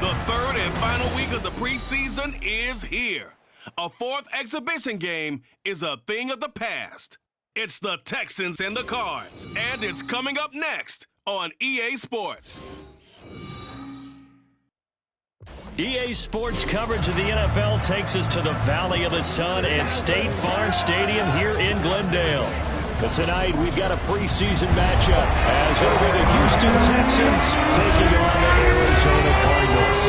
The third and final week of the preseason is here. A fourth exhibition game is a thing of the past. It's the Texans and the Cards, and it's coming up next on EA Sports. EA Sports coverage of the NFL takes us to the Valley of the Sun and State Farm Stadium here in Glendale. But tonight we've got a preseason matchup as it'll be the Houston Texans taking on the Arizona Cardinals.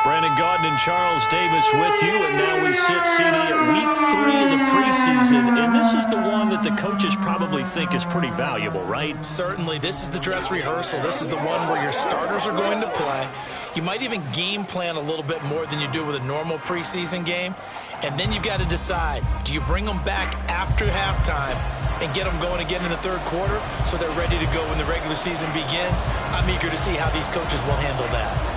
Brandon Gaudin and Charles Davis with you, and now we sit CD at week 3 of the preseason, and this is the one that the coaches probably think is pretty valuable, right? Certainly. This is the dress rehearsal. This is the one where your starters are going to play. You might even game plan a little bit more than you do with a normal preseason game, and then you've got to decide, do you bring them back after halftime and get them going again in the third quarter so they're ready to go when the regular season begins? I'm eager to see how these coaches will handle that.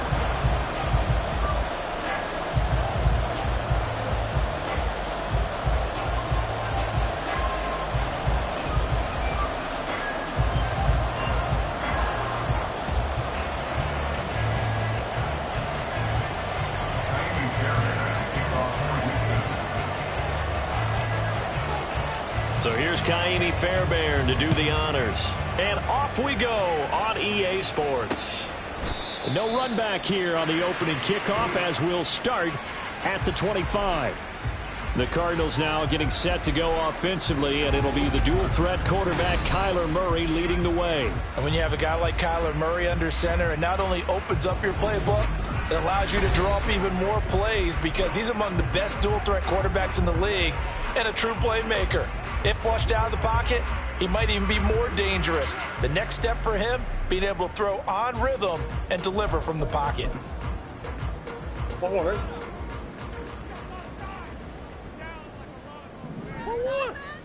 So here's Kaimi Fairbairn to do the honors. And off we go on EA Sports. No run back here on the opening kickoff as we'll start at the 25. The Cardinals now getting set to go offensively, and it'll be the dual-threat quarterback Kyler Murray leading the way. And when you have a guy like Kyler Murray under center, it not only opens up your playbook, it allows you to draw up even more plays because he's among the best dual-threat quarterbacks in the league and a true playmaker. If flushed out of the pocket, he might even be more dangerous. The next step for him, being able to throw on rhythm and deliver from the pocket. One more, right?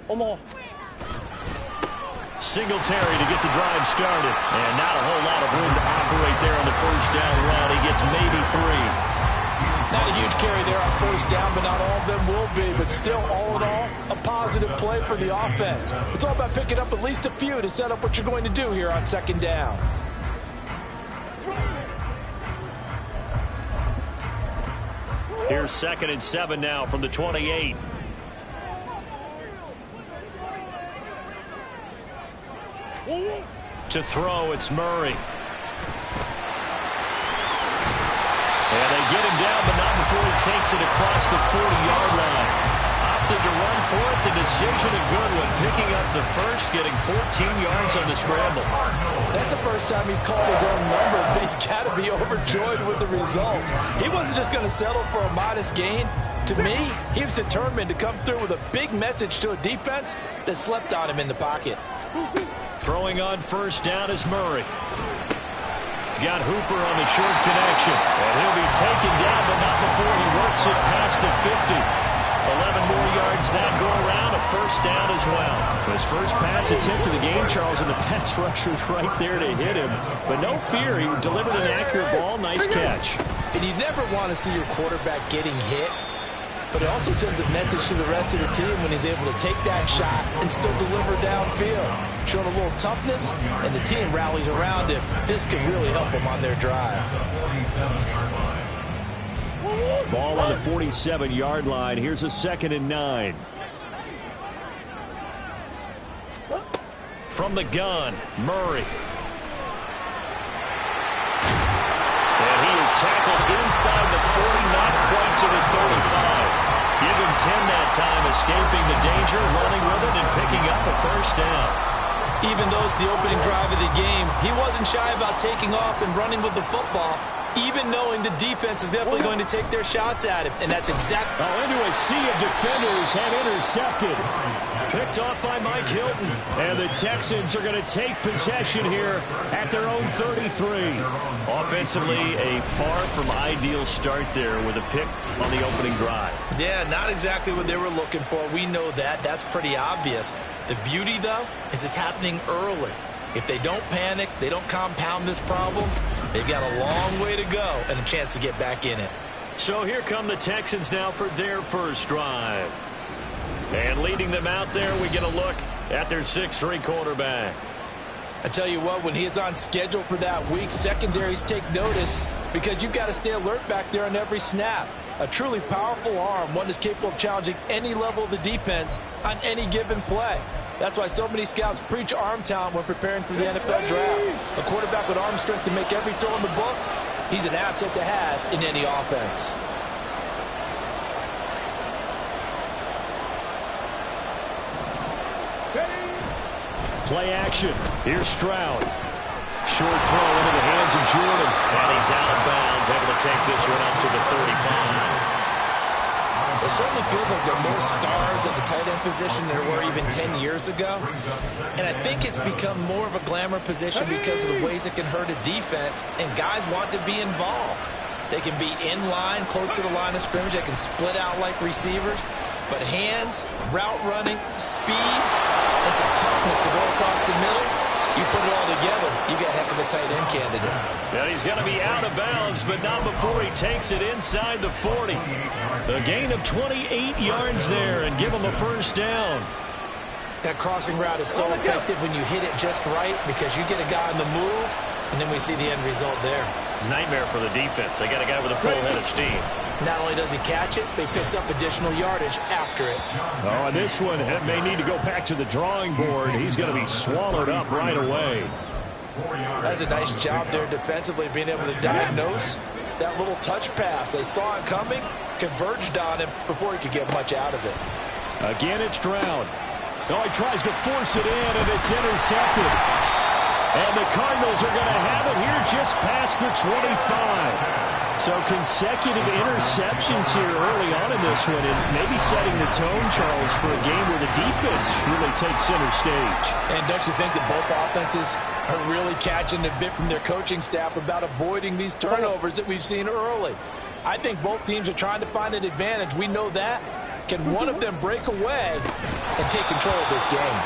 One more. Singletary to get the drive started. And not a whole lot of room to operate there on the first down run. He gets maybe 3. Not a huge carry there on first down, but not all of them will be. But still, all in all, a positive play for the offense. It's all about picking up at least a few to set up what you're going to do here on second down. Here's 2nd and 7 now from the 28. To throw, it's Murray. And they get him down, but not before he takes it across the 40-yard line. opted to run for it. The decision a good one, picking up the first, getting 14 yards on the scramble. That's the first time he's called his own number, but he's got to be overjoyed with the result. He wasn't just going to settle for a modest gain. To me, he was determined to come through with a big message to a defense that slept on him in the pocket. Throwing on first down is Murray. He's got Hooper on the short connection. And he'll be taken down, but not before he works it past the 50. 11 more yards that go around, a first down as well. His first pass attempt of the game, Charles, and the pass rusher's right there to hit him. But no fear, he delivered an accurate ball. Nice catch. And you never want to see your quarterback getting hit, but it also sends a message to the rest of the team when he's able to take that shot and still deliver downfield. Showing a little toughness, and the team rallies around him. This can really help them on their drive. Ball on the 47-yard line. Here's a 2nd and 9. From the gun, Murray. And he is tackled inside the 40, not quite to the 35. Give him 10 that time, escaping the danger, running with it, and picking up a first down. Even though it's the opening drive of the game, he wasn't shy about taking off and running with the football, even knowing the defense is definitely going to take their shots at him. And that's exactly... into a sea of defenders and intercepted. Picked off by Mike Hilton. And the Texans are going to take possession here at their own 33. Offensively, a far from ideal start there with a pick on the opening drive. Yeah, not exactly what they were looking for. We know that. That's pretty obvious. The beauty, though, is it's happening early. If they don't panic, they don't compound this problem, they've got a long way to go and a chance to get back in it. So here come the Texans now for their first drive. And leading them out there, we get a look at their 6'3" quarterback. I tell you what, when he is on schedule for that week, secondaries take notice because you've got to stay alert back there on every snap. A truly powerful arm, one that's capable of challenging any level of the defense on any given play. That's why so many scouts preach arm talent when preparing for the NFL draft. A quarterback with arm strength to make every throw in the book, he's an asset to have in any offense. Play action. Here's Stroud. Short throw into the hands of Jordan. And he's out of bounds, able to take this one up to the 35. It certainly feels like there are more stars at the tight end position than there were even 10 years ago. And I think it's become more of a glamour position because of the ways it can hurt a defense, and guys want to be involved. They can be in line, close to the line of scrimmage. They can split out like receivers. But hands, route running, speed, and some toughness to go across the middle, you put it all together, you got a heck of a tight end candidate. And he's going to be out of bounds, but not before he takes it inside the 40. A gain of 28 yards there and give him a first down. That crossing route is so effective when you hit it just right because you get a guy on the move, and then we see the end result there. It's a nightmare for the defense. They got a guy with a full head of steam. Not only does he catch it, but he picks up additional yardage after it. Oh, and this one may need to go back to the drawing board. He's going to be swallowed up right away. That's a nice job there defensively, being able to diagnose that little touch pass. They saw it coming, converged on him before he could get much out of it. Again, it's Stroud. Oh, he tries to force it in, and it's intercepted. And the Cardinals are going to have it here just past the 25. So consecutive interceptions here early on in this one, and maybe setting the tone, Charles, for a game where the defense really takes center stage. And don't you think that both offenses are really catching a bit from their coaching staff about avoiding these turnovers that we've seen early? I think both teams are trying to find an advantage. We know that. Can one of them break away and take control of this game?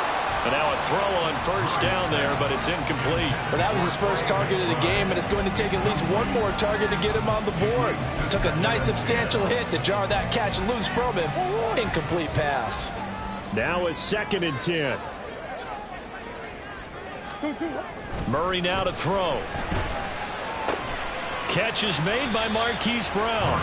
And now a throw on first down there, but it's incomplete. Well, that was his first target of the game, and it's going to take at least one more target to get him on the board. Took a nice substantial hit to jar that catch loose from him. Incomplete pass. Now a 2nd and 10. Murray now to throw. Catch is made by Marquise Brown.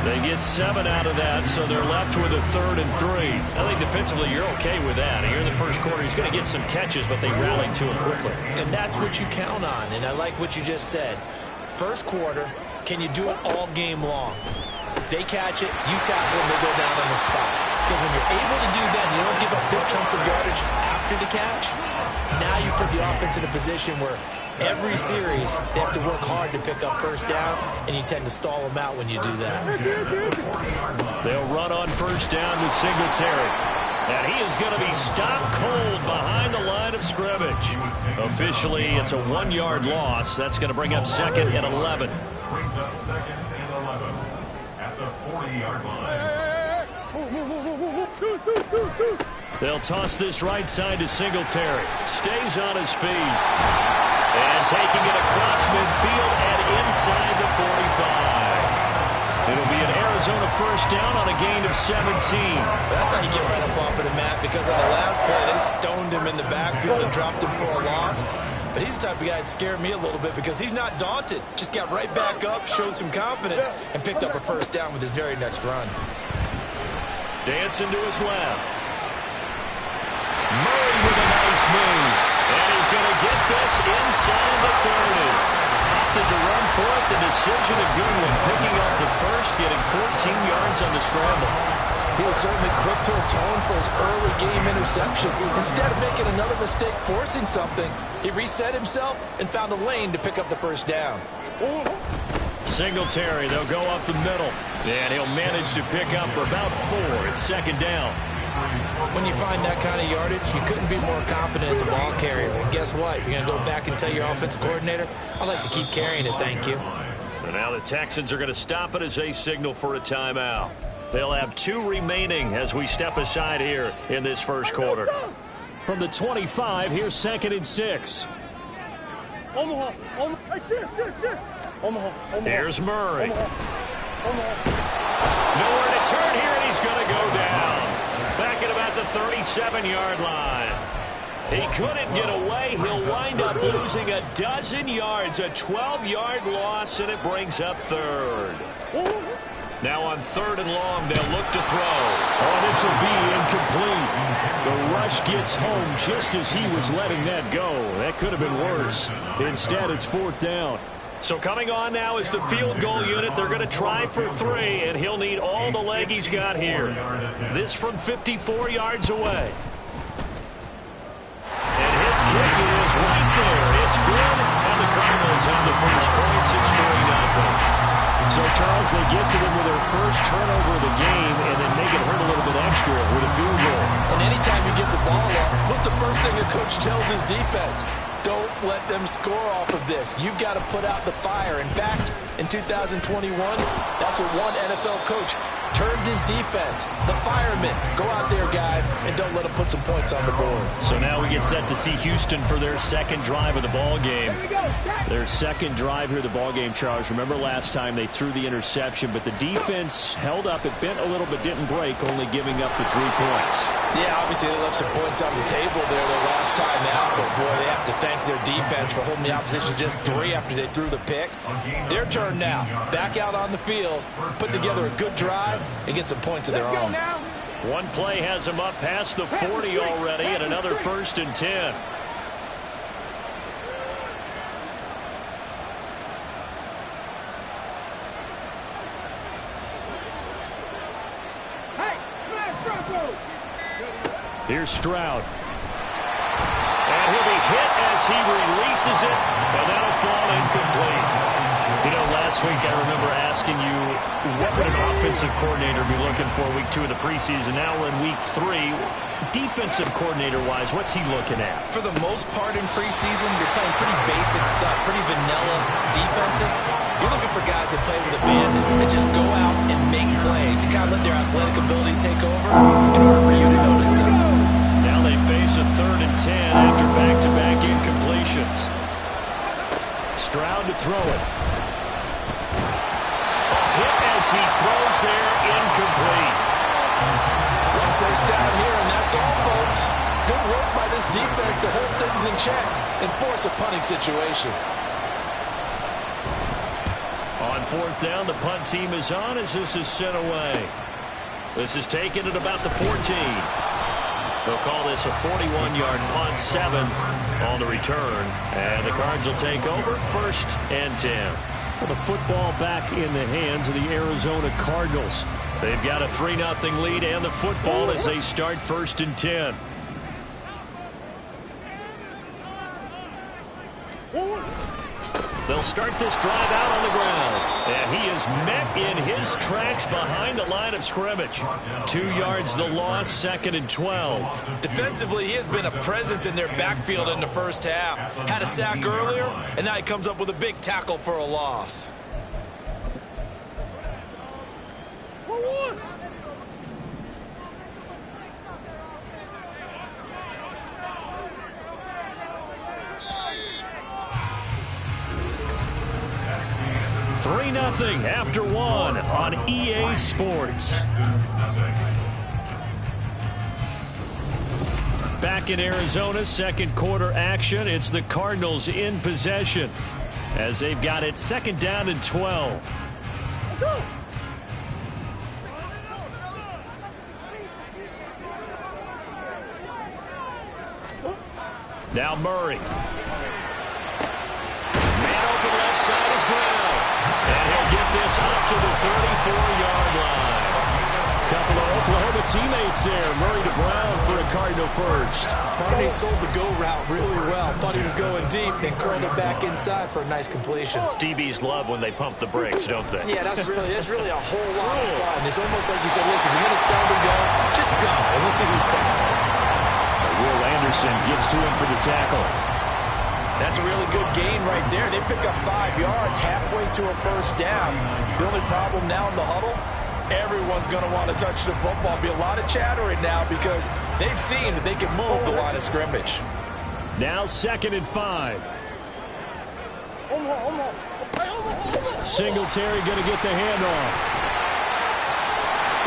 They get 7 out of that, so they're left with a 3rd and 3. I think defensively you're okay with that. Here in the first quarter, he's going to get some catches, but they rallied to him quickly. And that's what you count on, and I like what you just said. First quarter, can you do it all game long? They catch it, you tackle them, they go down on the spot. Because when you're able to do that, and you don't give up big chunks of yardage after the catch, now you put the offense in a position where every series they have to work hard to pick up first downs, and you tend to stall them out when you do that. They'll run on first down with Singletary. And he is going to be stopped cold behind the line of scrimmage. Officially, it's a 1-yard loss. That's going to bring up 2nd and 11. Brings up 2nd and 11 at the 40-yard line. They'll toss this right side to Singletary. Stays on his feet. And taking it across midfield and inside the 45. It'll be an Arizona first down on a gain of 17. That's how you get right up off of the mat, because on the last play, they stoned him in the backfield and dropped him for a loss. But he's the type of guy that scared me a little bit because he's not daunted. Just got right back up, showed some confidence, and picked up a first down with his very next run. Dancing to his left. Murray with a nice move. And he's going to get this inside the 30. Opted to run for it. The decision a good one. Picking up the first, getting 14 yards on the scramble. He was certainly quick to atone for his early game interception. Instead of making another mistake forcing something, he reset himself and found a lane to pick up the first down. Singletary, they'll go up the middle. And he'll manage to pick up about 4. It's 2nd down. When you find that kind of yardage, you couldn't be more confident as a ball carrier. And guess what? You're going to go back and tell your offensive coordinator, I'd like to keep carrying it, thank you. And now the Texans are going to stop it as they signal for a timeout. They'll have 2 remaining as we step aside here in this first quarter. From the 25, here's 2nd and 6. Here's Murray. Nowhere to turn here, and he's going to go down. Back at about the 37-yard line. He couldn't get away. He'll wind up losing a dozen yards. A 12-yard loss, and it brings up 3rd. Now on 3rd and long, they'll look to throw. Oh, this will be incomplete. The rush gets home just as he was letting that go. That could have been worse. Instead, it's 4th down. So coming on now is the field goal unit. They're going to try for 3, and he'll need all the leg he's got here. This from 54 yards away. And his kick is right there. It's good, and the Cardinals have the first points. It's 3-0. So, Charles, they get to them with their first turnover of the game and then make it hurt a little bit extra with a field goal. And anytime you give the ball up, what's the first thing a coach tells his defense? Don't let them score off of this. You've got to put out the fire. In fact, in 2021, that's what one NFL coach turned his defense. The firemen. Go out there, guys, and don't let them put some points on the board. So now we get set to see Houston for their 2nd drive of the ball game. Their 2nd drive here of the ball game, Charles. Remember last time they threw the interception, but the defense held up. It bent a little but didn't break, only giving up the 3 points. Yeah, obviously they left some points on the table there their last time out, but boy, they have to thank their defense for holding the opposition just 3 after they threw the pick. Their turn now. Back out on the field, put together a good drive, and get some points of their own. One play has them up past the 40 already, and another 1st and 10. Here's Stroud. And he'll be hit as he releases it, and that'll fall incomplete. You know, last week I remember asking you what would an offensive coordinator be looking for week 2 of the preseason. Now we're in week 3. Defensive coordinator-wise, what's he looking at? For the most part in preseason, you're playing pretty basic stuff, pretty vanilla defenses. You're looking for guys that play with abandon, that just go out and make plays. You kind of let their athletic ability take over in order for you to notice them. Now they face a 3rd and 10 after back-to-back incompletions. Stroud to throw it. Hit as he throws there, incomplete. One first down here, and that's all, folks. Good work by this defense to hold things in check and force a punting situation. On 4th down, the punt team is on as this is sent away. This is taken at about the 14. They'll call this a 41-yard punt, 7 on the return. And the Cards will take over 1st and 10. Well, the football back in the hands of the Arizona Cardinals. They've got a 3-0 lead and the football as they start 1st and 10. They'll start this drive out on the ground. And he is met in his tracks behind the line of scrimmage. 2 yards the loss, 2nd and 12. Defensively, he has been a presence in their backfield in the first half. Had a sack earlier, and now he comes up with a big tackle for a loss. Three 0 after 1 on EA Sports. Back in Arizona, second quarter action. It's the Cardinals in possession as they've got it 2nd down and 12. Now Murray. Man open left side is Brown. And he'll get this up to the 34-yard line. Couple of Oklahoma teammates there. Murray to Brown for a Cardinal first. Barney sold the go route really well. Thought he was going deep, then curled it back inside for a nice completion. DBs love when they pump the brakes, don't they? Yeah, that's really a whole lot of fun. It's almost like he said, listen, we're going to sell the go. Just go, and we'll see who's faster. Will Anderson gets to him for the tackle. That's a really good gain right there. They pick up 5 yards halfway to a first down. The only problem now in the huddle, everyone's going to want to touch the football. Be a lot of chattering now because they've seen that they can move the line of scrimmage. Now 2nd and 5. Singletary going to get the handoff.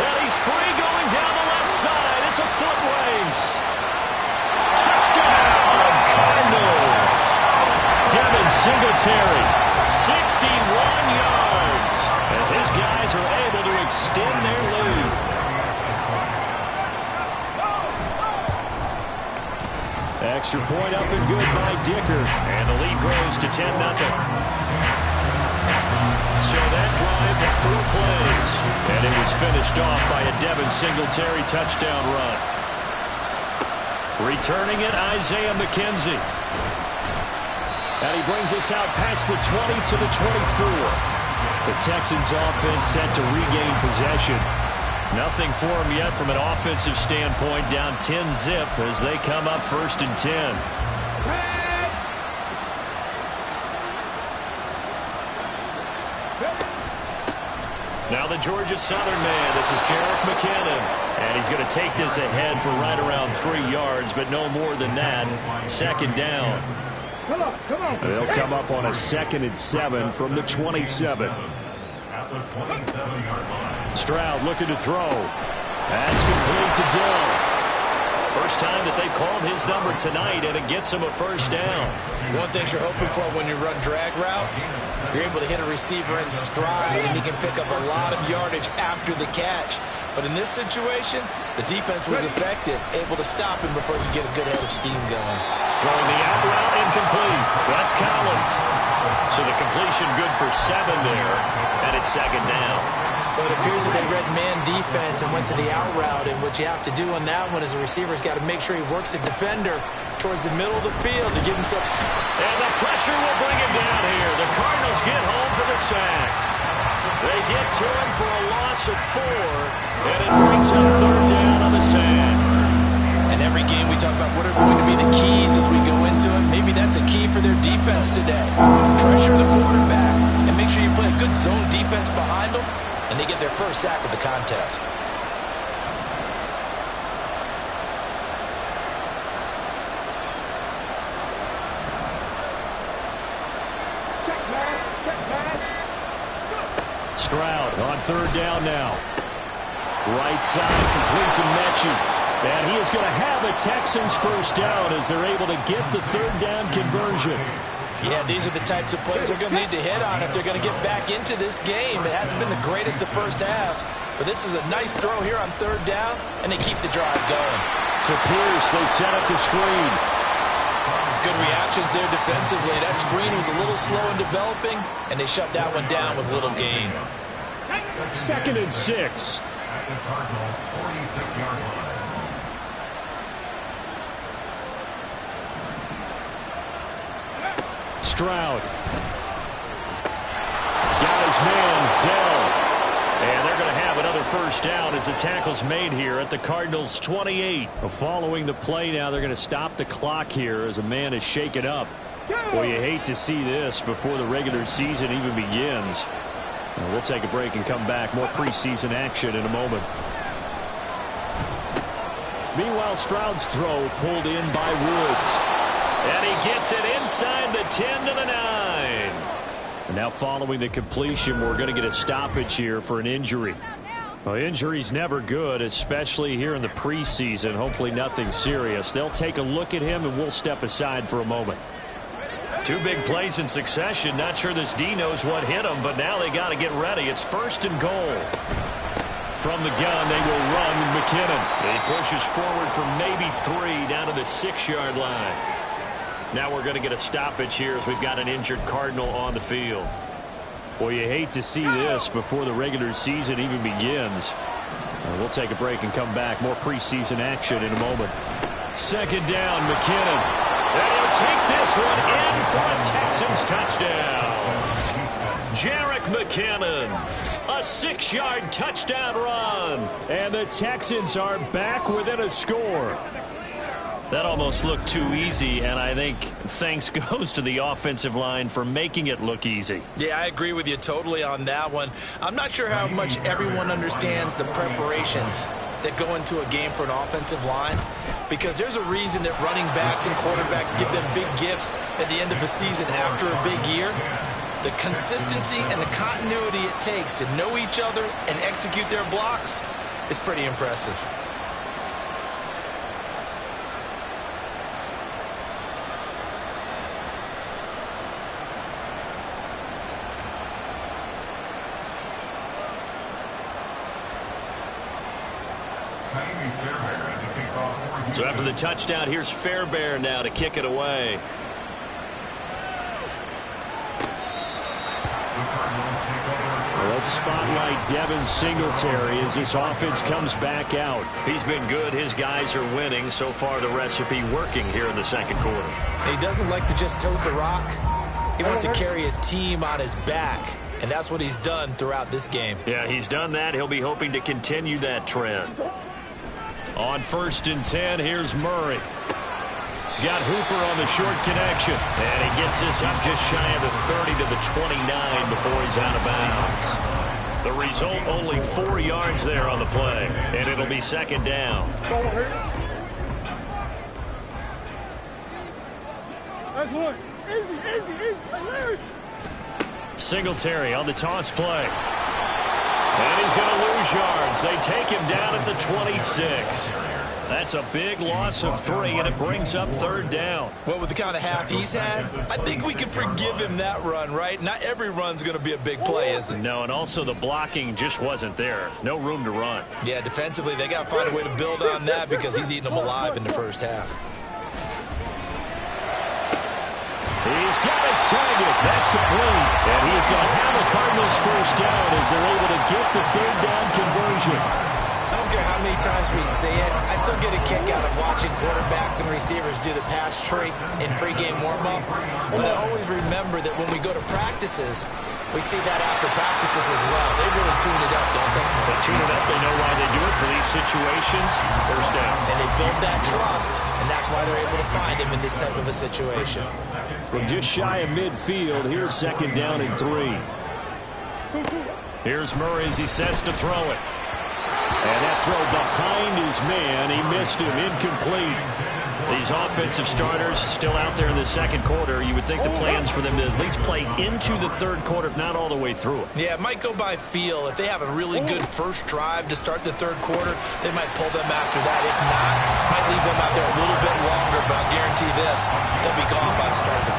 And he's free going down the left side. It's a foot race. Touchdown, Cardinals. Devin Singletary, 61 yards, as his guys are able to extend their lead. Extra point up and good by Dicker, and the lead grows to 10-0. So that drive of 4 plays, and it was finished off by a Devin Singletary touchdown run. Returning it, Isaiah McKenzie. And he brings us out past the 20 to the 24. The Texans offense set to regain possession. Nothing for them yet from an offensive standpoint, down 10-zip as they come up 1st and 10. Now the Georgia Southern man, this is Jerick McKinnon. And he's going to take this ahead for right around 3 yards, but no more than that. 2nd down. They'll come up on a 2nd and 7 from the 27. Stroud looking to throw. That's complete to Dill. First time that they've called his number tonight, and it gets him a first down. One thing you're hoping for when you run drag routes, you're able to hit a receiver in stride, and he can pick up a lot of yardage after the catch. But in this situation, the defense was effective, able to stop him before you get a good head of steam going. Throwing the out route incomplete. That's Collins. So the completion good for 7 there, and it's 2nd down. But it appears that they read man defense and went to the out route, and what you have to do on that one is the receiver's got to make sure he works the defender towards the middle of the field to give himself... And the pressure will bring him down here. The Cardinals get home for the sack. They get to him for a loss of 4, and it brings him 3rd down on the sack. And every game we talk about what are going to be the keys as we go into it. Maybe that's a key for their defense today. Pressure the quarterback and make sure you play a good zone defense behind them, and they get their first sack of the contest. Stroud on 3rd down now. Right side complete to Mechie. And he is going to have a Texans first down as they're able to get the 3rd down conversion. Yeah, these are the types of plays they're going to need to hit on if they're going to get back into this game. It hasn't been the greatest of first halves, but this is a nice throw here on 3rd down, and they keep the drive going. To Pierce, they set up the screen. good reactions there defensively. That screen was a little slow in developing, and they shut that one down with little gain. 2nd and 6. At the Cardinals' 46-yard line. Stroud. Got his man, Dell. And they're going to have another first down as the tackle's made here at the Cardinals' 28. Following the play now, they're going to stop the clock here as a man is shaken up. Well, you hate to see this before the regular season even begins. We'll take a break and come back. More preseason action in a moment. Meanwhile, Stroud's throw pulled in by Woods. And he gets it inside the 10 to the 9. And now following the completion, we're going to get a stoppage here for an injury. Well, injury's never good, especially here in the preseason. Hopefully nothing serious. They'll take a look at him, and we'll step aside for a moment. 2 big plays in succession. Not sure this D knows what hit him, but now they got to get ready. It's 1st and goal. From the gun, they will run McKinnon. He pushes forward for maybe 3 down to the 6-yard line. Now we're going to get a stoppage here as we've got an injured Cardinal on the field. Well, you hate to see this before the regular season even begins. We'll take a break and come back. More preseason action in a moment. 2nd down, McKinnon. And he'll take this one in for a Texans touchdown. Jerick McKinnon. A 6-yard touchdown run. And the Texans are back within a score. That almost looked too easy, and I think thanks goes to the offensive line for making it look easy. Yeah, I agree with you totally on that one. I'm not sure how much everyone understands the preparations that go into a game for an offensive line, because there's a reason that running backs and quarterbacks give them big gifts at the end of the season after a big year. The consistency and the continuity it takes to know each other and execute their blocks is pretty impressive. So after the touchdown, here's Fairbairn now to kick it away. Well, let's spotlight Devin Singletary as this offense comes back out. He's been good. His guys are winning. So far, the recipe working here in the 2nd quarter. He doesn't like to just tote the rock. He wants to carry his team on his back, and that's what he's done throughout this game. Yeah, he's done that. He'll be hoping to continue that trend. On 1st and 10, here's Murray. He's got Hooper on the short connection. And he gets this up just shy of the 30 to the 29 before he's out of bounds. The result, only 4 yards there on the play. And it'll be 2nd down. That's one. Easy. Singletary on the toss play. And he's going to lose yards. They take him down at the 26. That's a big loss of 3, and it brings up 3rd down. Well, with the kind of half he's had, I think we can forgive him that run, right? Not every run's going to be a big play, is it? No, and also the blocking just wasn't there. No room to run. Yeah, defensively, they got to find a way to build on that because he's eating them alive in the first half. He's got his target. That's complete. And he's going to have the Cardinals first down as they're able to get the 3rd down conversion. I don't care how many times we say it, I still get a kick out of watching quarterbacks and receivers do the pass tree in pregame warm-up. But I always remember that when we go to practices, we see that after practices as well. They really tune it up, don't they? They tune it up. They know why they do it for these situations. First down. And they build that trust, and that's why they're able to find him in this type of a situation. From just shy of midfield, here's 2nd down and 3. Here's Murray as he sets to throw it. And that throw behind his man. He missed him. Incomplete. These offensive starters still out there in the 2nd quarter. You would think the plans for them to at least play into the 3rd quarter, if not all the way through it. Yeah, it might go by feel. If they have a really good first drive to start the 3rd quarter, they might pull them after that. If not, might leave them out there a little bit longer, but I'll guarantee this, they'll be gone by the start of the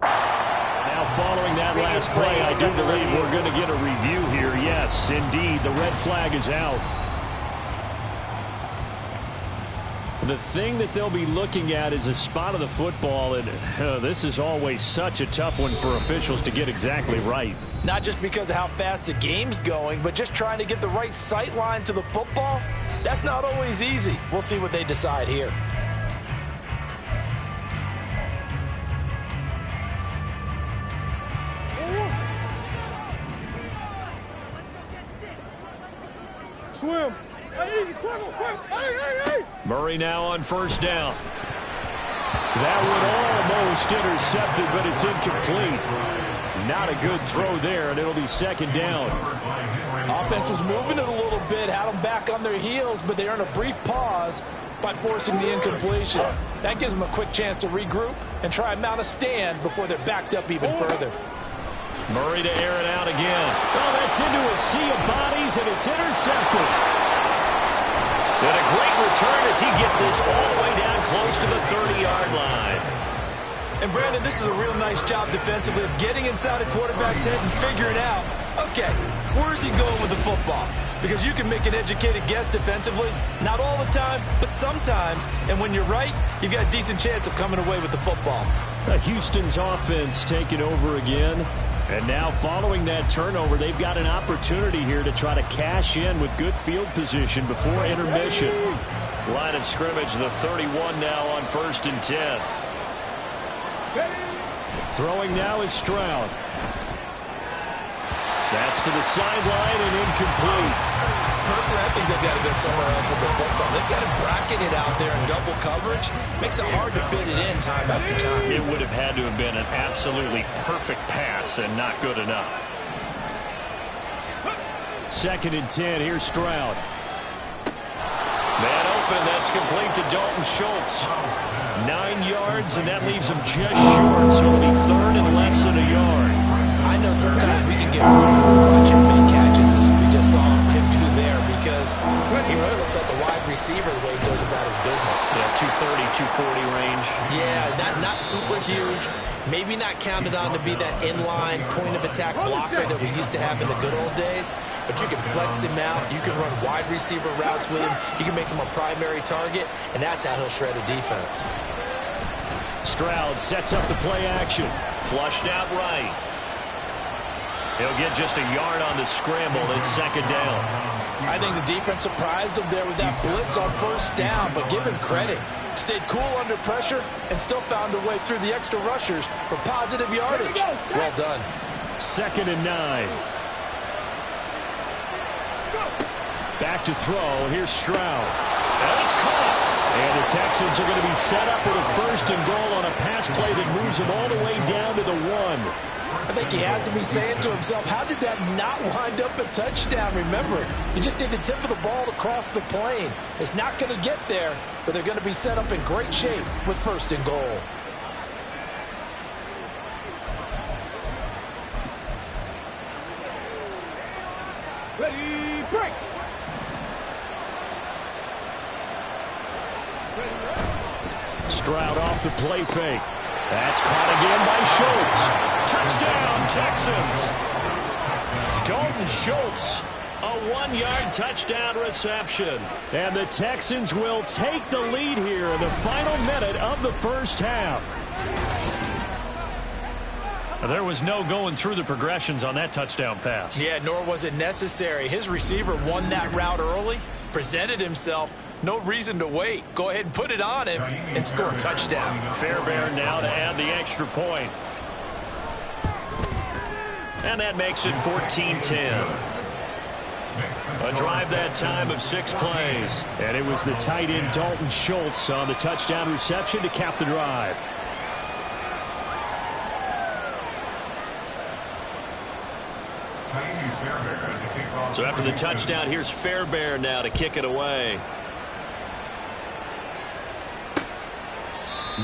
Now following that last play, I do believe we're going to get a review here. Yes, indeed, the red flag is out. The thing that they'll be looking at is a spot of the football, and this is always such a tough one for officials to get exactly right. Not just because of how fast the game's going, but just trying to get the right sight line to the football. That's not always easy. We'll see what they decide here. Swim. Hey, easy, quick. Hey. Murray now on first down. That would almost intercept it, but it's incomplete. Not a good throw there, and it'll be second down. Offense was moving it a little bit, had them back on their heels, but they earned a brief pause by forcing the incompletion. That gives them a quick chance to regroup and try and mount a stand before they're backed up even further. Murray to air it out again. Well, that's into a sea of bodies, and it's intercepted. And a great return as he gets this all the way down close to the 30-yard line. And, Brandon, this is a real nice job defensively of getting inside a quarterback's head and figuring out, okay, where's he going with the football? Because you can make an educated guess defensively, not all the time, but sometimes. And when you're right, you've got a decent chance of coming away with the football. Houston's offense taking over again. And now following that turnover, they've got an opportunity here to try to cash in with good field position before intermission. Line of scrimmage, the 31 now on 1st and 10. Throwing now is Stroud. That's to the sideline and incomplete. Personally, I think they've got to go somewhere else with the football. They've got to bracket it out there in double coverage. Makes it hard to fit it in time after time. It would have had to have been an absolutely perfect pass and not good enough. 2nd and 10. Here's Stroud. Man open. That's complete to Dalton Schultz. 9 yards, and that leaves him just short. So it'll be 3rd and less than a yard. I know sometimes we can get fooled when we watch him make catches as we just saw him do there because he really looks like a wide receiver the way he goes about his business. Yeah, 230, 240 range. Yeah, not super huge. Maybe not counted on to be that inline point-of-attack blocker that we used to have in the good old days, but you can flex him out. You can run wide receiver routes with him. You can make him a primary target, and that's how he'll shred a defense. Stroud sets up the play action. Flushed out right. He'll get just a yard on the scramble. It's 2nd down. I think the defense surprised him there with that blitz on 1st down, but give him credit. Stayed cool under pressure and still found a way through the extra rushers for positive yardage. Well done. 2nd and 9. Back to throw. Here's Stroud. And it's caught. And the Texans are going to be set up with a 1st and goal on a pass play that moves them all the way down to the 1. I think he has to be saying to himself, how did that not wind up a touchdown? Remember, you just need the tip of the ball to cross the plane. It's not going to get there, but they're going to be set up in great shape with 1st and goal. Ready, break. Stroud off the play fake. That's caught again by Schultz. Touchdown, Texans. Dalton Schultz, a 1-yard touchdown reception. And the Texans will take the lead here in the final minute of the 1st half. There was no going through the progressions on that touchdown pass. Yeah, nor was it necessary. His receiver won that route early, presented himself. No reason to wait. Go ahead and put it on him and score a touchdown. Fairbairn now to add the extra point. And that makes it 14-10. A drive that time of 6 plays. And it was the tight end Dalton Schultz on the touchdown reception to cap the drive. So after the touchdown, here's Fairbairn now to kick it away.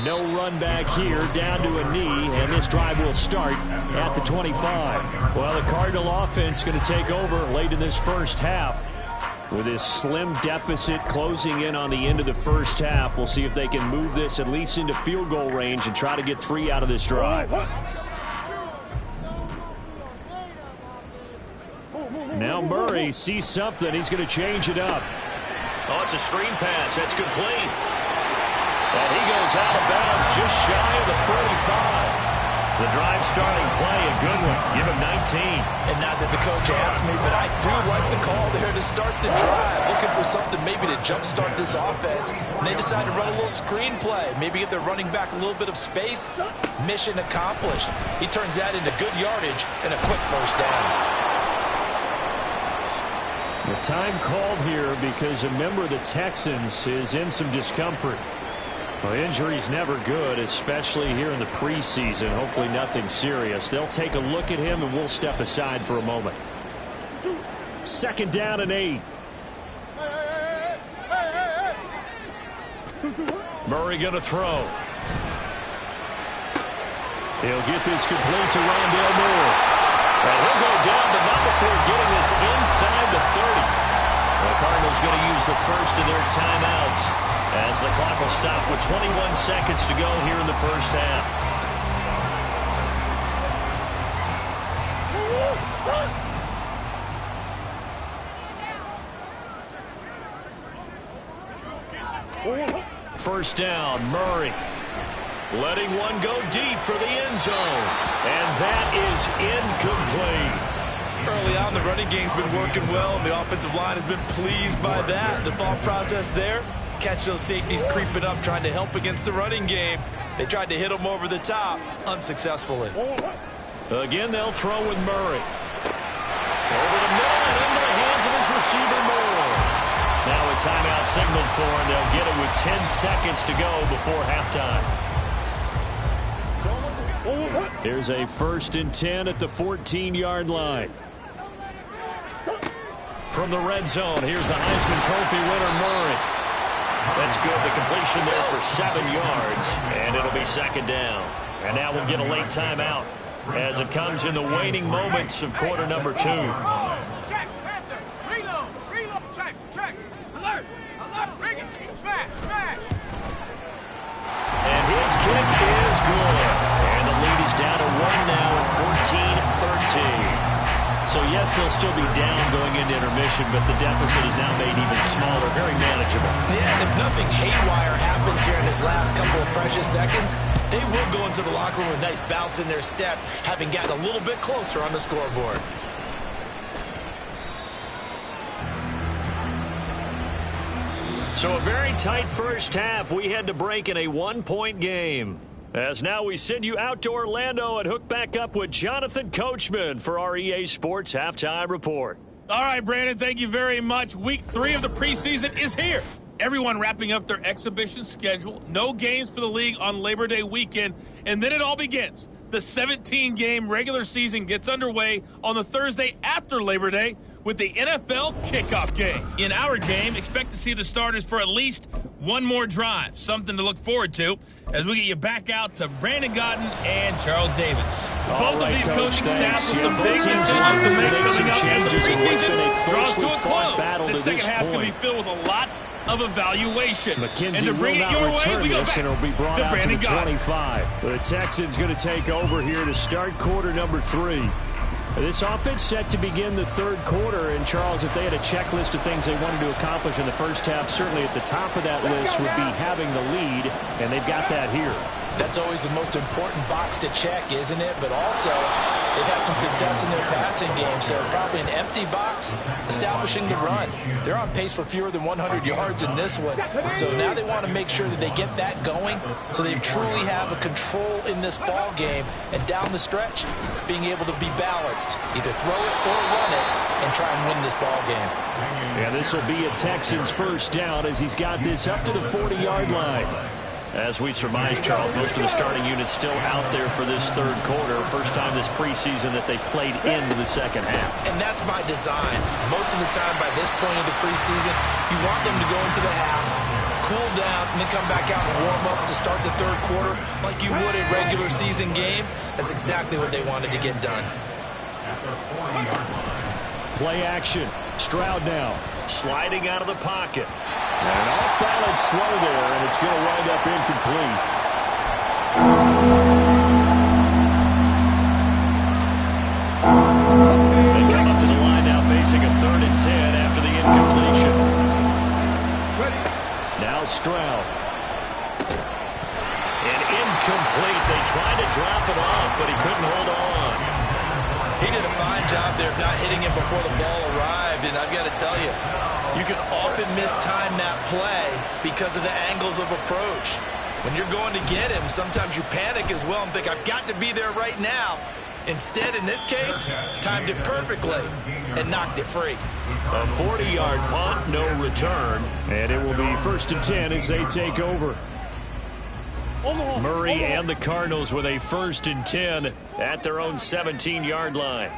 No run back here, down to a knee, and this drive will start at the 25. Well, the Cardinal offense going to take over late in this 1st half. With this slim deficit closing in on the end of the 1st half, we'll see if they can move this at least into field goal range and try to get 3 out of this drive. Now Murray sees something. He's going to change it up. Oh, it's a screen pass. That's complete. And he goes out of bounds just shy of the 45. The drive starting play, a good one. Give him 19. And not that the coach asked me, but I do like the call there to start the drive. Looking for something maybe to jumpstart this offense. And they decide to run a little screen play. Maybe give their running back a little bit of space. Mission accomplished. He turns that into good yardage and a quick first down. The time called here because a member of the Texans is in some discomfort. Well, injury's never good, especially here in the preseason. Hopefully nothing serious. They'll take a look at him, and we'll step aside for a moment. 2nd down and 8. Murray going to throw. He'll get this complete to Rondale Moore. And he'll go down, but not before getting this inside the 30. The Cardinals going to use the first of their timeouts as the clock will stop with 21 seconds to go here in the first half. First down, Murray. Letting one go deep for the end zone. And that is incomplete. Early on, the running game's been working well, and the offensive line has been pleased by that. The thought process there, catch those safeties creeping up, trying to help against the running game. They tried to hit them over the top, unsuccessfully. Again, they'll throw with Murray. Over the middle and into the hands of his receiver, Moore. Now a timeout signaled for, and they'll get it with 10 seconds to go before halftime. Here's a 1st and 10 at the 14-yard line. From the red zone, here's the Heisman Trophy winner, Murray. That's good. The completion there for 7 yards, and it'll be 2nd down. And now we'll get a late timeout as it comes in the waning moments of quarter number 2. Check, Panther. Reload. Check. Alert. Bring it. Smash. And his kick is good. And the lead is down to 1 now at 14-13. So, yes, they'll still be down going into intermission, but the deficit is now made even smaller, very manageable. Yeah, and if nothing haywire happens here in this last couple of precious seconds, they will go into the locker room with a nice bounce in their step, having gotten a little bit closer on the scoreboard. So a very tight first half. We had to break in a 1-point game. As now we send you out to Orlando and hook back up with Jonathan Coachman for our EA Sports Halftime Report. All right, Brandon, thank you very much. Week 3 of the preseason is here. Everyone wrapping up their exhibition schedule. No games for the league on Labor Day weekend. And then it all begins. The 17-game regular season gets underway on the Thursday after Labor Day with the NFL kickoff game. In our game, expect to see the starters for at least one more drive. Something to look forward to as we get you back out to Brandon Godden and Charles Davis. Both of these coaching staffs with some big decisions to make coming up as the preseason draws to a close. The second half is going to be filled with a lot of evaluation. McKenzie and to bring it your way, we go back and it'll be brought to out Brandon to the Godden. 25. The Texans going to take over here to start quarter number 3. This offense set to begin the 3rd quarter, and Charles, if they had a checklist of things they wanted to accomplish in the first half, certainly at the top of that list would be having the lead, and they've got that here. That's always the most important box to check, isn't it? But also, they've had some success in their passing game, so probably an empty box establishing the run. They're on pace for fewer than 100 yards in this one, so now they want to make sure that they get that going so they truly have a control in this ball game, and down the stretch, being able to be balanced, either throw it or run it, and try and win this ball game. And this will be a Texans first down as he's got this up to the 40-yard line. As we surmise, Charles, most of the starting units still out there for this 3rd quarter. First time this preseason that they played into the second half. And that's by design. Most of the time by this point of the preseason, you want them to go into the half, cool down, and then come back out and warm up to start the 3rd quarter like you would a regular season game. That's exactly what they wanted to get done. Play action. Stroud now sliding out of the pocket. And an off-balance throw there, and it's going to wind up incomplete. They come up to the line now facing a 3rd and 10 after the incompletion. Now Stroud. Incomplete. They tried to drop it off, but he couldn't hold on. He did a fine job there of not hitting him before the ball arrived, and I've got to tell you, you can often mistime that play because of the angles of approach. When you're going to get him, sometimes you panic as well and think, I've got to be there right now. Instead, in this case, timed it perfectly and knocked it free. A 40-yard punt, no return, and it will be 1st and 10 as they take over. Murray and the Cardinals with a 1st and 10 at their own 17-yard line.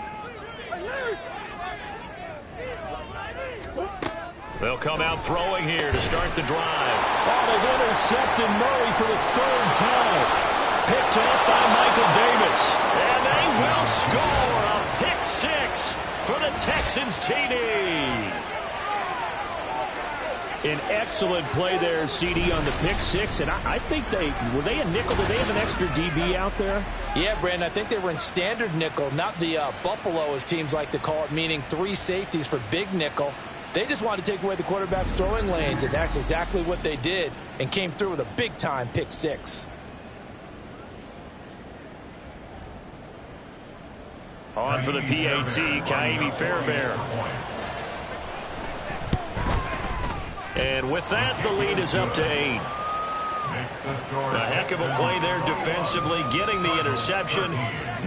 They'll come out throwing here to start the drive. Oh, they've intercepted Murray for the 3rd time. Picked up by Michael Davis. And they will score a pick 6 for the Texans TD. An excellent play there, CD, on the pick 6. And I think were they a nickel? Did they have an extra DB out there? Yeah, Brandon, I think they were in standard nickel, not the Buffalo, as teams like to call it, meaning 3 safeties for big nickel. They just wanted to take away the quarterback's throwing lanes, and that's exactly what they did and came through with a big-time pick 6. On for the PAT, Kaimi Fairbairn. And with that, the lead is up to 8. A heck of a play there defensively, getting the interception,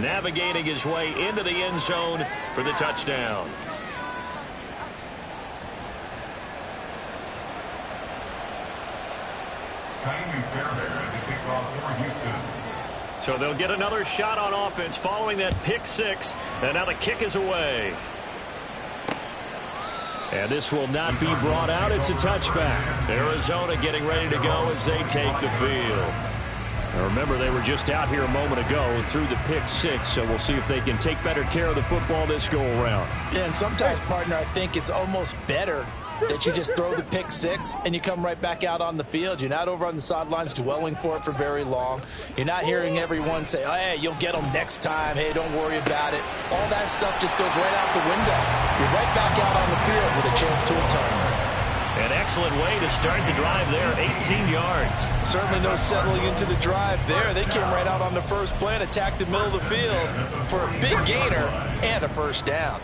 navigating his way into the end zone for the touchdown. So they'll get another shot on offense following that pick 6, and now the kick is away. And this will not be brought out. It's a touchback. Arizona getting ready to go as they take the field. Now remember, they were just out here a moment ago through the pick 6, so we'll see if they can take better care of the football this go-around. Yeah, and sometimes, partner, I think it's almost better that you just throw the pick 6 and you come right back out on the field. You're not over on the sidelines dwelling for it for very long. You're not hearing everyone say, oh, hey, you'll get them next time. Hey, don't worry about it. All that stuff just goes right out the window. You're right back out on the field with a chance to atone. An excellent way to start the drive there, 18 yards. Certainly no settling into the drive there. They came right out on the first play and attacked the middle of the field for a big gainer and a 1st down.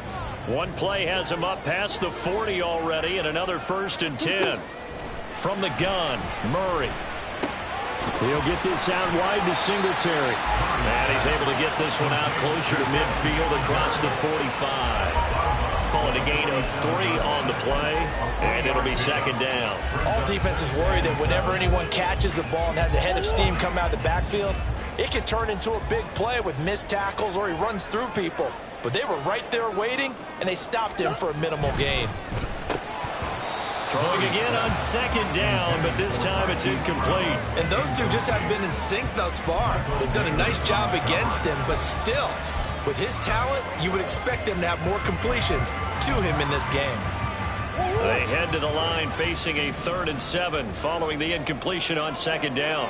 One play has him up past the 40 already, and another 1st and 10. From the gun, Murray. He'll get this out wide to Singletary. And he's able to get this one out closer to midfield across the 45. Call it a gain of 3 on the play, and it'll be 2nd down. All defenses worry that whenever anyone catches the ball and has a head of steam come out of the backfield, it can turn into a big play with missed tackles or he runs through people. But they were right there waiting, and they stopped him for a minimal gain. Throwing again on 2nd down, but this time it's incomplete. And those two just haven't been in sync thus far. They've done a nice job against him, but still, with his talent, you would expect him to have more completions to him in this game. They head to the line facing a 3rd and 7 following the incompletion on 2nd down.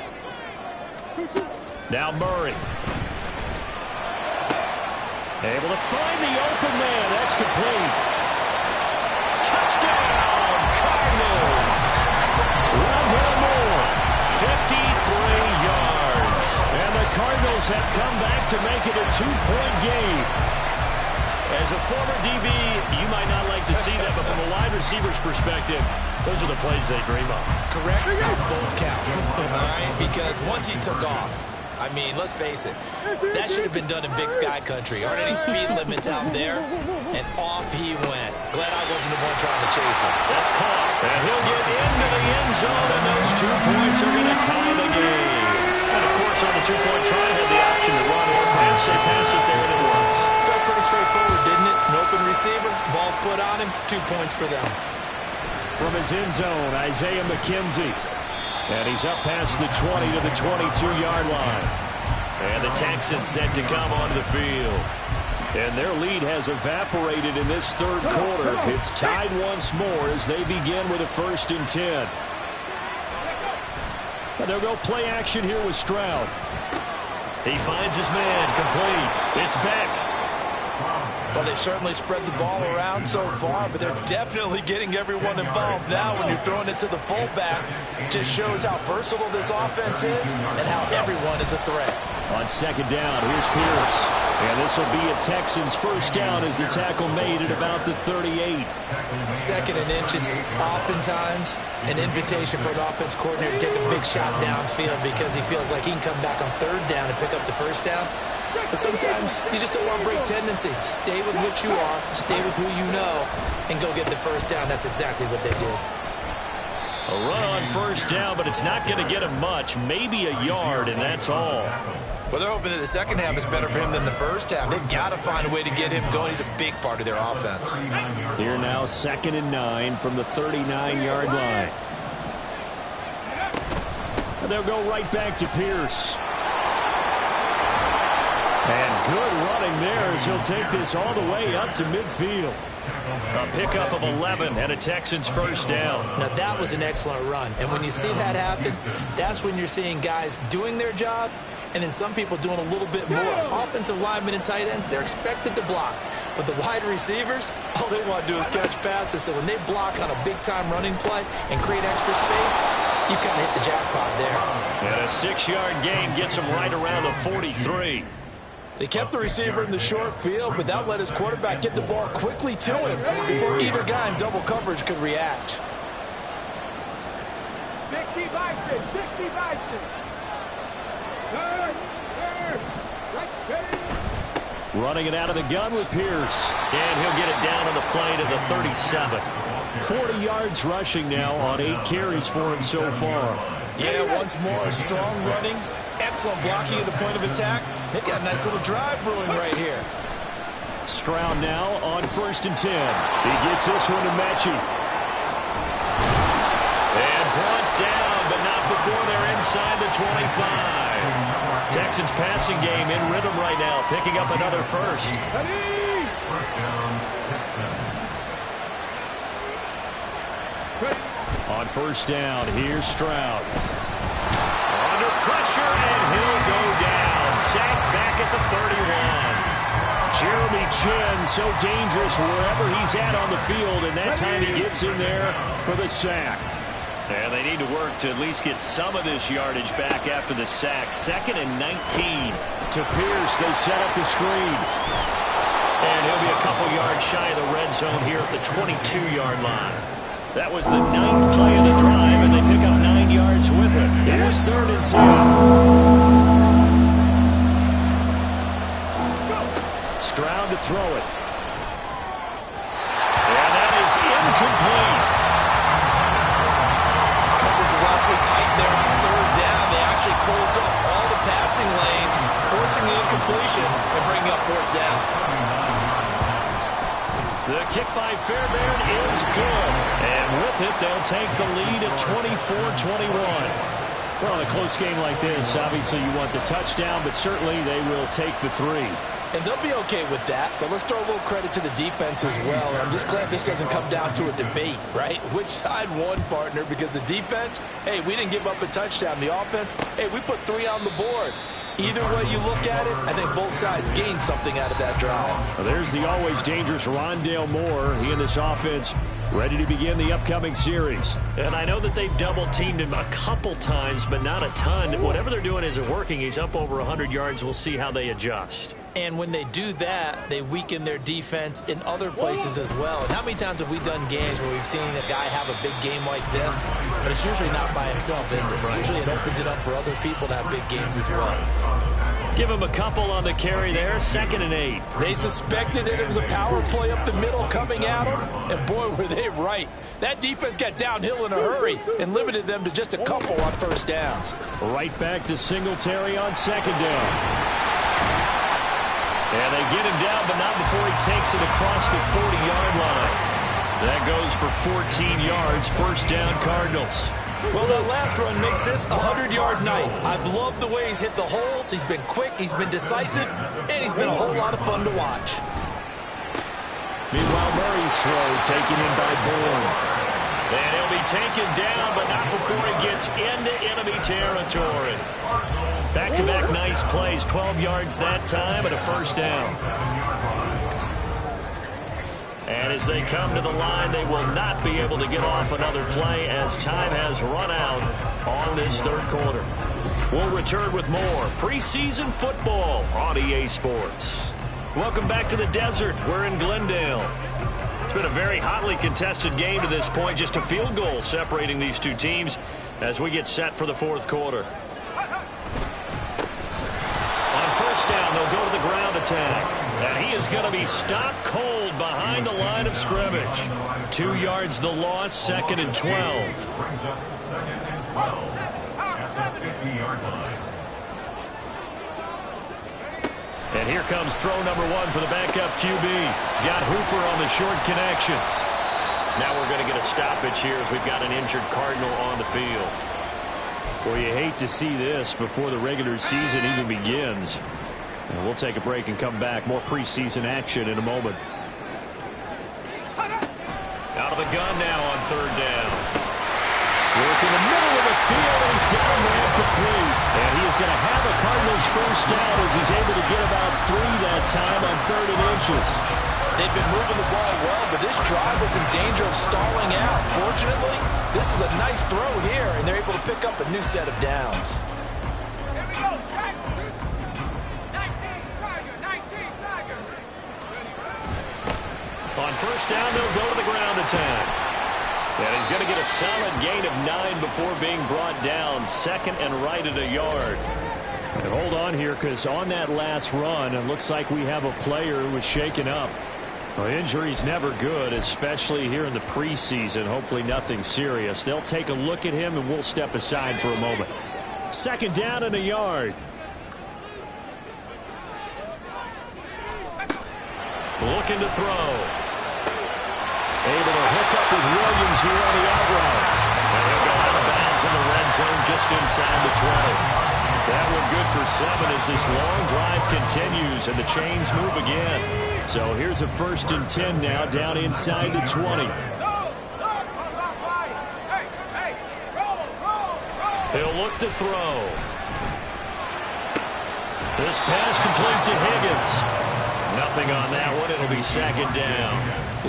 Now Murray. Able to find the open man. That's complete. Touchdown, Cardinals. Rondell Moore, 53 yards. And the Cardinals have come back to make it a 2-point game. As a former DB, you might not like to see that, but from a wide receiver's perspective, those are the plays they dream of. Correct on both counts, all right? Because once he took off, I mean, let's face it, that should have been done in Big Sky country. Aren't any speed limits out there? And off he went. Glad I wasn't the one trying to chase him. That's caught. And he'll get into the end zone, and those 2 points are going to tie the game. And, of course, on the 2-point try, had the option to run or pass. They pass it there, and it works. Felt pretty straightforward, didn't it? An open receiver, ball's put on him, 2 points for them. From his end zone, Isaiah McKenzie. And he's up past the 20 to the 22-yard line. And the Texans set to come onto the field. And their lead has evaporated in this 3rd quarter. It's tied once more as they begin with a 1st and 10. And they'll go play action here with Stroud. He finds his man, complete. It's Beck. Well, they've certainly spread the ball around so far, but they're definitely getting everyone involved now when you're throwing it to the fullback. It just shows how versatile this offense is and how everyone is a threat. On second down, here's Pierce. And this will be a Texans first down as the tackle made at about the 38. Second and inches is oftentimes an invitation for an offense coordinator to take a big shot downfield because he feels like he can come back on third down and pick up the first down. But sometimes you just don't want to break tendency. Stay with what you are, stay with who you know, and go get the first down. That's exactly what they did. A run on first down, but it's not going to get him much. Maybe a yard, and that's all. Well, they're hoping that the second half is better for him than the first half. They've got to find a way to get him going. He's a big part of their offense. Here now, 2nd and 9 from the 39-yard line. And they'll go right back to Pierce. And good running there as he'll take this all the way up to midfield. A pickup of 11 and a Texans first down. Now, that was an excellent run. And when you see that happen, that's when you're seeing guys doing their job and then some people doing a little bit more. Offensive linemen and tight ends, they're expected to block. But the wide receivers, all they want to do is catch passes. So when they block on a big-time running play and create extra space, you've kind of hit the jackpot there. And a 6-yard gain gets him right around the 43. They kept the receiver in the short field, but that let his quarterback get the ball quickly to him before either guy in double coverage could react. 60 Bison, 60 Bison. Running it out of the gun with Pierce. And he'll get it down on the play to the 37. 40 yards rushing now on 8 carries for him so far. Yeah, once more, strong running. Excellent blocking at the point of attack. They've got a nice little drive brewing right here. Stroud now on 1st and 10. He gets this one to Mechie. And brought down, but not before they're inside the 25. Texans passing game in rhythm right now, picking up another first. First down, Texans. On first down, here's Stroud. Under pressure, and he'll go down. Sacked back at the 31. Jeremy Chin, so dangerous wherever he's at on the field, and that time he gets in there for the sack. And they need to work to at least get some of this yardage back after the sack. 2nd and 19. To Pierce, they set up the screen. And he'll be a couple yards shy of the red zone here at the 22-yard line. That was the 9th play of the drive, and they pick up 9 yards with it. Here's 3rd and 10. Stroud to throw it. And that is incomplete. Coverage is awfully tight there on 3rd down. They actually closed off all the passing lanes, forcing the incompletion and bringing up 4th down. The kick by Fairbairn is good. And with it, they'll take the lead at 24-21. Well, in a close game like this, obviously you want the touchdown, but certainly they will take the 3. And they'll be okay with that, but let's throw a little credit to the defense as well. And I'm just glad this doesn't come down to a debate, right? Which side won, partner? Because the defense, hey, we didn't give up a touchdown. The offense, hey, we put 3 on the board. Either way you look at it, I think both sides gained something out of that drive. Well, there's the always dangerous Rondale Moore. He and this offense ready to begin the upcoming series. And I know that they've double-teamed him a couple times, but not a ton. Whatever they're doing isn't working. He's up over 100 yards. We'll see how they adjust. And when they do that, they weaken their defense in other places as well. And how many times have we done games where we've seen a guy have a big game like this? But it's usually not by himself, is it? Usually it opens it up for other people to have big games as well. Give him a couple on the carry there. 2nd and 8. They suspected it was a power play up the middle coming at them, and boy, were they right. That defense got downhill in a hurry and limited them to just a couple on 1st down. Right back to Singletary on 2nd down. And they get him down, but not before he takes it across the 40-yard line. That goes for 14 yards. 1st down, Cardinals. Well, that last run makes this a 100-yard night. I've loved the way he's hit the holes. He's been quick, he's been decisive, and he's been a whole lot of fun to watch. Meanwhile, Murray's throw taken in by Bourne. And he'll be taken down, but not before he gets into enemy territory. Back-to-back nice plays, 12 yards that time, and a 1st down. And as they come to the line, they will not be able to get off another play as time has run out on this third quarter. We'll return with more preseason football on EA Sports. Welcome back to the desert. We're in Glendale. It's been a very hotly contested game to this point. Just a field goal separating these two teams as we get set for the fourth quarter. On first down, they'll go to the ground attack. And he is going to be stopped cold behind the line of scrimmage. 2 yards the loss, 2nd and 12. Brings up 2nd and 12 at the 50-yard line. And here comes throw number 1 for the backup QB. He's got Hooper on the short connection. Now we're going to get a stoppage here as we've got an injured Cardinal on the field. Well, you hate to see this before the regular season even begins. And we'll take a break and come back. More preseason action in a moment. Out of the gun now on third down. Work in the middle of the field, and he's got a man complete. And he is going to have a Cardinals first down as he's able to get about 3 that time on 3rd and inches. They've been moving the ball well, but this drive was in danger of stalling out. Fortunately, this is a nice throw here, and they're able to pick up a new set of downs. Here we go, Tiger. 19 Tiger. On first down, they'll go to the ground attack. And he's going to get a solid gain of 9 before being brought down. 2nd and right at a yard. And hold on here, because on that last run, it looks like we have a player who was shaken up. Well, injury's never good, especially here in the preseason. Hopefully nothing serious. They'll take a look at him, and we'll step aside for a moment. 2nd down and a yard. Looking to throw. Able to hook up with Williams here on the out route. And he'll go out of bounds in the red zone just inside the 20. That one good for 7 as this long drive continues and the chains move again. So here's a 1st and 10 now down inside the 20. He'll look to throw. This pass complete to Higgins. Nothing on that one. It'll be 2nd down.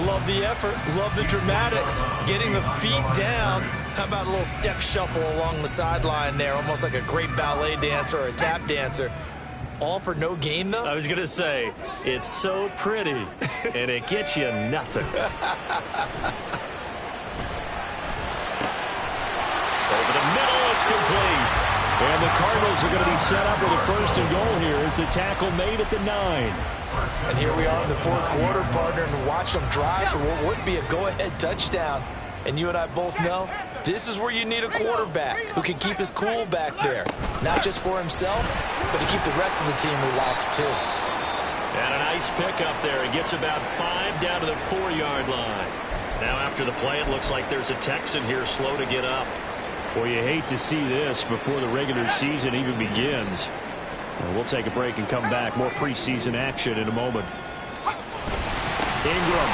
Love the effort. Love the dramatics. Getting the feet down. How about a little step shuffle along the sideline there? Almost like a great ballet dancer or a tap dancer. All for no gain, though? I was going to say, it's so pretty, and it gets you nothing. Over the middle, it's complete. And the Cardinals are going to be set up with a 1st and goal here as the tackle made at the 9. And here we are in the fourth quarter, partner, and watch them drive for what would be a go-ahead touchdown. And you and I both know this is where you need a quarterback who can keep his cool back there. Not just for himself, but to keep the rest of the team relaxed, too. And a nice pickup there. He gets about 5 down to the 4-yard line. Now after the play, it looks like there's a Texan here slow to get up. Well, you hate to see this before the regular season even begins. We'll take a break and come back. More preseason action in a moment. Ingram.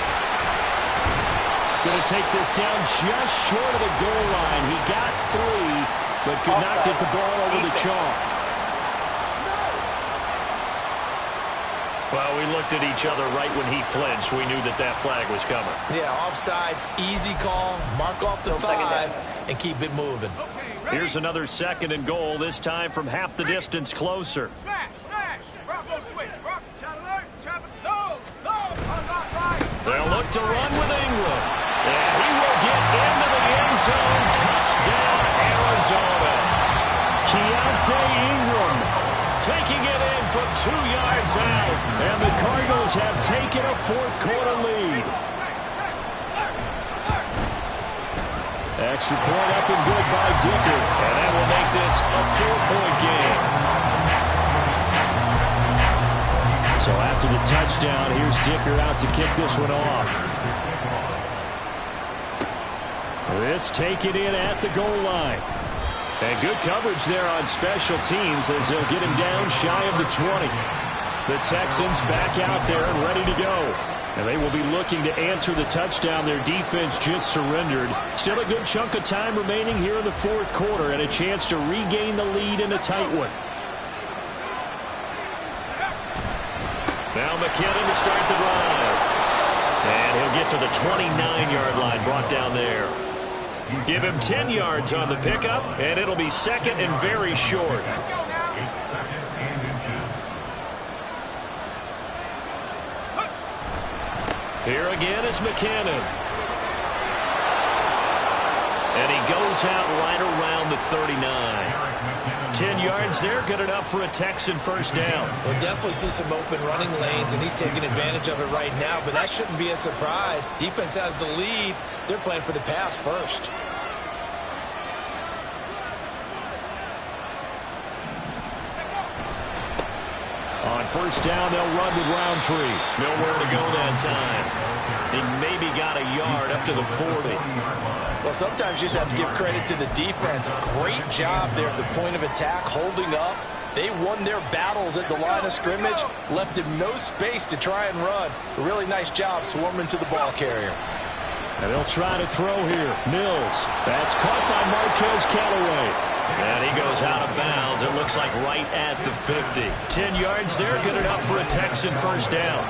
Going to take this down just short of the goal line. He got 3, but could not get the ball over the chalk. Well, we looked at each other right when he flinched. We knew that that flag was coming. Yeah, offsides, easy call, mark off the 5, and keep it moving. Here's another 2nd and goal, this time from half the distance closer. Smash. Bravo switch. They'll look to run with Ingram. And he will get into the end zone. Touchdown, Arizona. Keontae Ingram taking it in from 2 yards out. And the Cardinals have taken a fourth quarter lead. Extra point up and good by Dicker. And that will make this a 4-point game. So after the touchdown, here's Dicker out to kick this one off. This taken in at the goal line. And good coverage there on special teams as they'll get him down shy of the 20. The Texans back out there and ready to go. And they will be looking to answer the touchdown. Their defense just surrendered. Still a good chunk of time remaining here in the fourth quarter and a chance to regain the lead in a tight one. Now McKinnon to start the drive. And he'll get to the 29-yard line, brought down there. Give him 10 yards on the pickup, and it'll be second and very short. It's second and inches. Here again is McKinnon. And he goes out right around the 39. 10 yards there, good enough for a Texan first down. We'll definitely see some open running lanes, and he's taking advantage of it right now, but that shouldn't be a surprise. Defense has the lead. They're playing for the pass first. On first down, they'll run with Roundtree. Nowhere to go that time. He maybe got a yard up to the 40. Well, sometimes you just have to give credit to the defense. Great job there at the point of attack, holding up. They won their battles at the line of scrimmage, left him no space to try and run. A really nice job swarming to the ball carrier. And they'll try to throw here. Mills. That's caught by Marquez Callaway. And he goes out of bounds. It looks like right at the 50. 10 yards there, good enough for a Texan first down.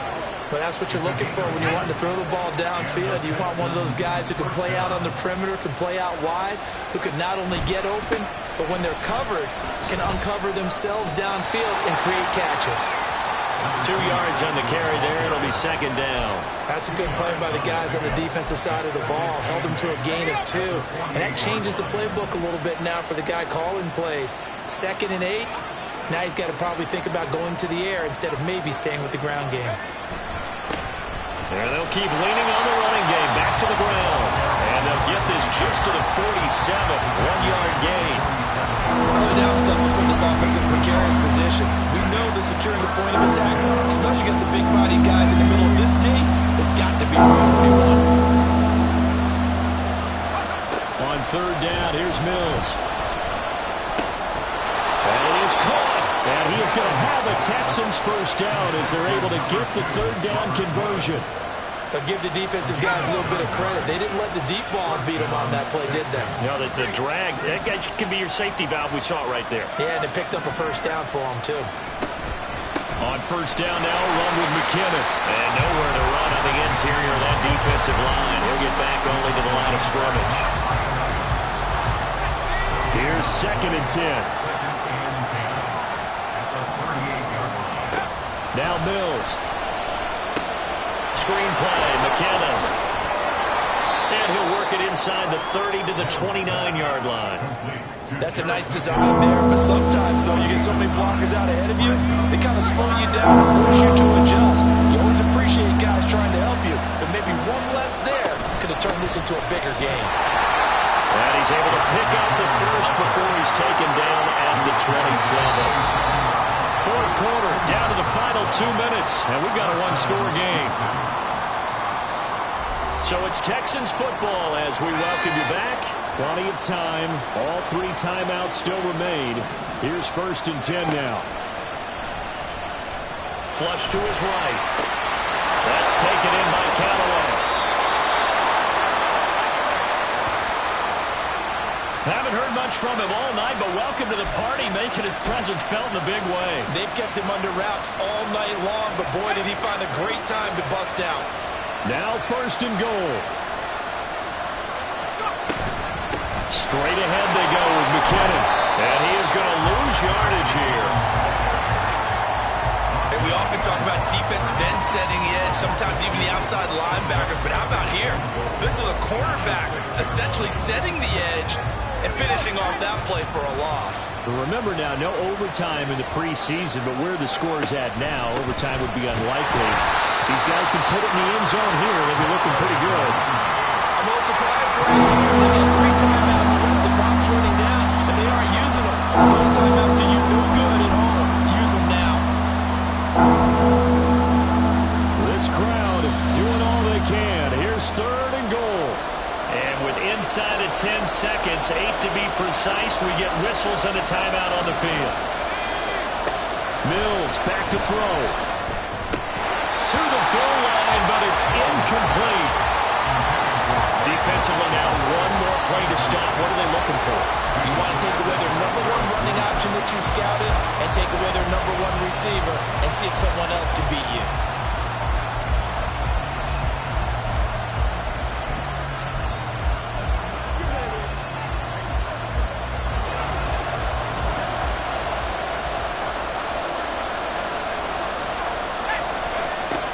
But that's what you're looking for when you're wanting to throw the ball downfield. You want one of those guys who can play out on the perimeter, can play out wide, who can not only get open, but when they're covered, can uncover themselves downfield and create catches. 2 yards on the carry there. It'll be second down. That's a good play by the guys on the defensive side of the ball. Held them to a gain of 2. And that changes the playbook a little bit now for the guy calling plays. 2nd and 8. Now he's got to probably think about going to the air instead of maybe staying with the ground game. There they'll keep leaning on the running game. Back to the ground. And they'll get this just to the 47. 1-yard gain. Early down stuff to put this offense in precarious position. We know that securing the point of attack, especially against the big-bodied guys in the middle of this D, has got to be priority one. On third down, here's Mills. And it is caught. And he is going to have a Texans first down as they're able to get the third down conversion. But give the defensive guys a little bit of credit. They didn't let the deep ball beat them on that play, did they? You know, the drag, that guy can be your safety valve. We saw it right there. Yeah, and they picked up a first down for them, too. On first down now, run with McKinnon. And nowhere to run on the interior of that defensive line. He'll get back only to the line of scrimmage. Here's 2nd and 10. Now Mills. Screen play, McKinnon. And he'll work it inside the 30 to the 29-yard line. That's a nice design there, but sometimes, though, you get so many blockers out ahead of you, they kind of slow you down and force you to adjust. You always appreciate guys trying to help you, but maybe one less there could have turned this into a bigger game. And he's able to pick up the first before he's taken down at the 27. Fourth quarter, down to the final 2 minutes, and we've got a one-score game. So it's Texans football as we welcome you back. Plenty of time. All 3 timeouts still remain. Here's 1st and 10 now. Flush to his right. That's taken in by Callaway. Haven't heard much from him all night, but welcome to the party, making his presence felt in a big way. They've kept him under wraps all night long, but boy, did he find a great time to bust out. Now 1st and goal. Straight ahead they go with McKinnon. And he is going to lose yardage here. And we often talk about defensive ends setting the edge, sometimes even the outside linebackers, but how about here? This is a cornerback essentially setting the edge and finishing off that play for a loss. Remember now, no overtime in the preseason, but where the score's at now, overtime would be unlikely. If these guys can put it in the end zone here, they'll be looking pretty good. I'm a little surprised right here. They got 3 timeouts left. The clock's running down, and they aren't using them. Those timeouts do you no good at all. Use them now. This crowd doing all they can. Here's 3rd and goal. And with inside of 10 seconds, 8 to be precise, we get whistles and a timeout on the field. Mills back to throw. To the goal line, but it's incomplete. Defensively now, one more play to stop. What are they looking for? You want to take away their number 1 running option that you scouted and take away their number 1 receiver and see if someone else can beat you.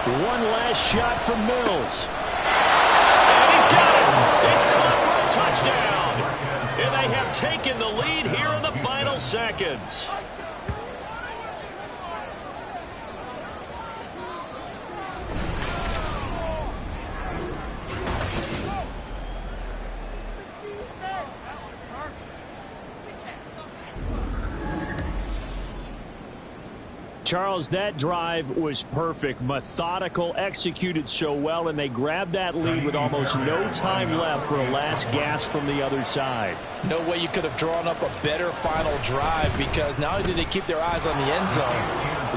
One last shot from Mills. And he's got it. It's caught for a touchdown. And they have taken the lead here in the final seconds. Charles, that drive was perfect, methodical, executed so well, and they grabbed that lead with almost no time left for a last gasp from the other side. No way you could have drawn up a better final drive, because not only did they keep their eyes on the end zone,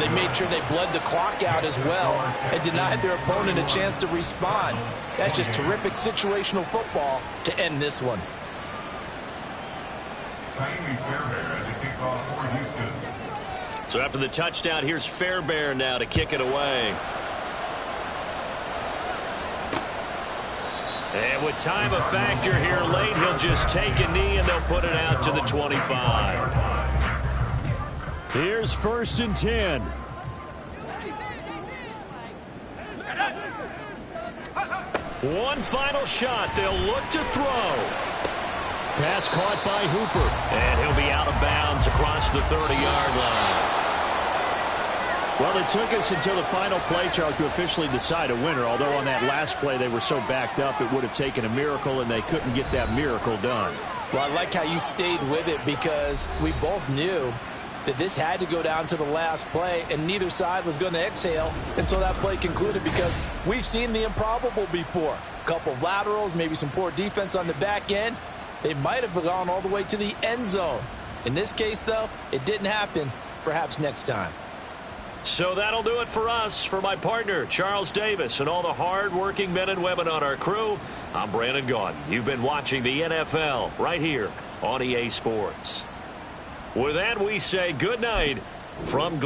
they made sure they bled the clock out as well and denied their opponent a chance to respond. That's just terrific situational football to end this one. So after the touchdown, here's Fairbairn now to kick it away. And with time a factor here late, he'll just take a knee and they'll put it out to the 25. Here's 1st and 10. One final shot. They'll look to throw. Pass caught by Hooper. And he'll be out of bounds across the 30-yard line. Well, it took us until the final play, Charles, to officially decide a winner. Although on that last play they were so backed up, it would have taken a miracle, and they couldn't get that miracle done. Well, I like how you stayed with it, because we both knew that this had to go down to the last play, and neither side was going to exhale until that play concluded, because we've seen the improbable before. A couple of laterals, maybe some poor defense on the back end. They might have gone all the way to the end zone. In this case, though, it didn't happen. Perhaps next time. So that'll do it for us. For my partner, Charles Davis, and all the hard-working men and women on our crew, I'm Brandon Gaudin. You've been watching the NFL right here on EA Sports. With that, we say good night from